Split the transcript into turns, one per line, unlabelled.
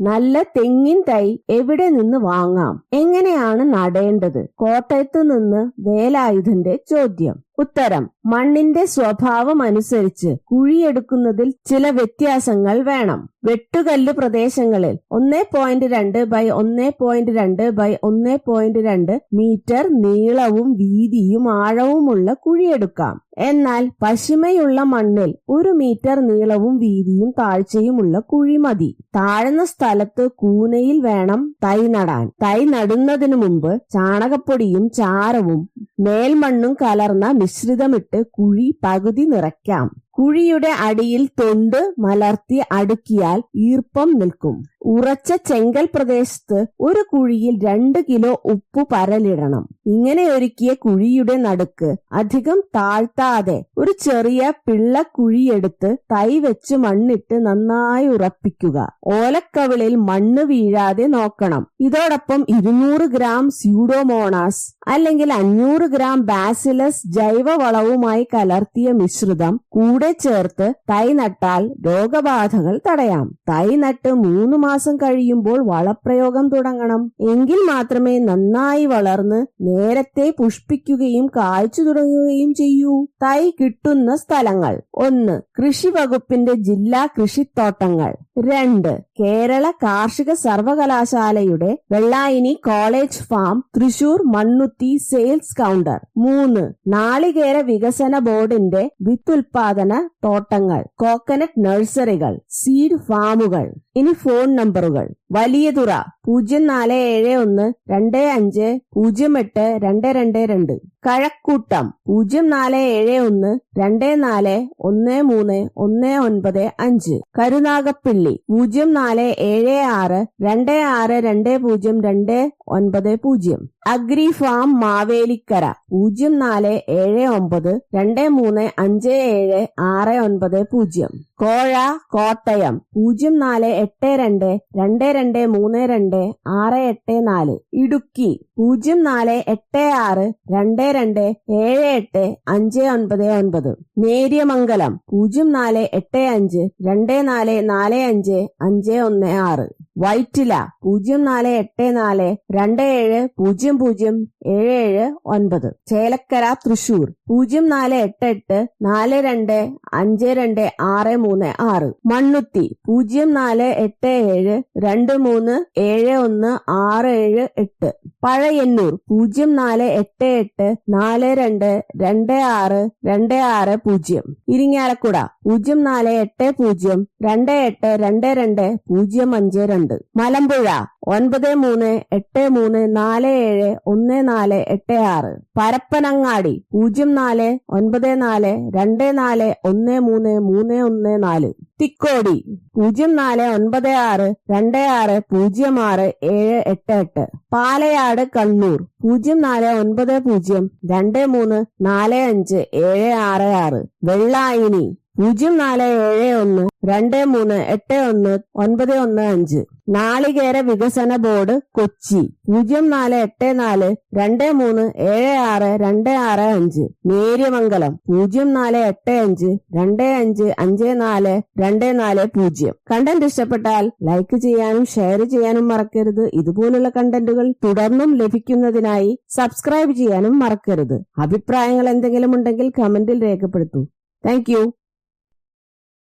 നല്ല തെങ്ങിൻ തൈ എവിടെ നിന്ന് വാങ്ങാം? എങ്ങനെയാണ് നടേണ്ടത്? കോട്ടയത്ത് നിന്ന് വേലായുധന്റെ ചോദ്യം. ഉത്തരം: മണ്ണിന്റെ സ്വഭാവം അനുസരിച്ച് കുഴിയെടുക്കുന്നതിൽ ചില വ്യത്യാസങ്ങൾ വേണം. വെട്ടുകല്ല് പ്രദേശങ്ങളിൽ 1.2x1.2x1.2 മീറ്റർ നീളവും വീതിയും ആഴവുമുള്ള കുഴിയെടുക്കാം. എന്നാൽ പശിമയുള്ള മണ്ണിൽ 1 മീറ്റർ നീളവും വീതിയും താഴ്ചയുമുള്ള കുഴി മതി. താഴ്ന്ന സ്ഥലത്ത് കൂനയിൽ വേണം തൈ നടാൻ. തൈ നടുന്നതിനു മുമ്പ് ചാണകപ്പൊടിയും ചാരവും മേൽമണ്ണും കലർന്ന മിശ്രിതമിട്ട് കുഴി പകുതി നിറയ്ക്കാം. കുഴിയുടെ അടിയിൽ തൊണ്ട് മലർത്തി അടുക്കിയാൽ ഈർപ്പം നിൽക്കും. ഉറച്ച ചെങ്കൽ പ്രദേശത്ത് ഒരു കുഴിയിൽ 2 കിലോ ഉപ്പ് പരലിടണം. ഇങ്ങനെ ഒരുക്കിയ കുഴിയുടെ നടുക്ക് അധികം താഴ്ത്താതെ ഒരു ചെറിയ പിള്ളക്കുഴിയെടുത്ത് തൈ വെച്ച് മണ്ണിട്ട് നന്നായി ഉറപ്പിക്കുക. ഓലക്കവിളിൽ മണ്ണ് വീഴാതെ നോക്കണം. ഇതോടൊപ്പം 200 ഗ്രാം സ്യൂഡോമോണാസ് അല്ലെങ്കിൽ 500 ഗ്രാം ബാസിലസ് ജൈവവളവുമായി കലർത്തിയ മിശ്രിതം കൂടെ ചേർത്ത് തൈ നട്ടാൽ രോഗബാധകൾ തടയാം. തൈ നട്ട് 3 മാസം കഴിയുമ്പോൾ വളപ്രയോഗം തുടങ്ങണം. എങ്കിൽ മാത്രമേ നന്നായി വളർന്ന് നേരത്തെ പുഷ്പിക്കുകയും കായ്ച്ചു തുടങ്ങുകയും ചെയ്യൂ. തൈ കിട്ടുന്ന സ്ഥലങ്ങൾ: 1. കൃഷി വകുപ്പിന്റെ ജില്ലാ കൃഷിത്തോട്ടങ്ങൾ. 2. കേരള കാർഷിക സർവകലാശാലയുടെ Vellayani college farm, Thrissur Mannuthy sales counter. 3. നാളികേര വികസന ബോർഡിന്റെ വിത്തുൽപാദന തോട്ടങ്ങൾ, കോക്കനട്ട് നഴ്സറികൾ, സീഡ് ഫാമുകൾ. ഇനി ഫോൺ നമ്പറുകൾ: വലിയതുറ 0471250822, കഴക്കൂട്ടം 047124131995, കരുനാഗപ്പള്ളി 047626202990, അഗ്രി ഫാം മാവേലിക്കര 047923576990, കോഴ കോട്ടയം 0482223268, ഇടുക്കി 048622785990, നേര്യമംഗലം 0485244516, വൈറ്റില 048427007709, ചേലക്കര തൃശൂർ 0488425236, മണ്ണുത്തി 0487237167, പഴയന്നൂർ 0488422626, ഇരിങ്ങാലക്കുട 048028222052, മലമ്പുഴ 9383471486, പരപ്പനങ്ങാടി 049424133314, തിക്കോടി 049626067888, പാലയാട് കണ്ണൂർ 0490234576, വെള്ളായിനി 047123819115, നാളികേര വികസന ബോർഡ് കൊച്ചി 048423762625, നേര്യമംഗലം 0485255424. കണ്ടന്റ് ഇഷ്ടപ്പെട്ടാൽ ലൈക്ക് ചെയ്യാനും ഷെയർ ചെയ്യാനും മറക്കരുത്. ഇതുപോലുള്ള കണ്ടന്റുകൾ തുടർന്നും ലഭിക്കുന്നതിനായി സബ്സ്ക്രൈബ് ചെയ്യാനും മറക്കരുത്. അഭിപ്രായങ്ങൾ എന്തെങ്കിലും ഉണ്ടെങ്കിൽ കമന്റിൽ രേഖപ്പെടുത്തൂ. Thank you.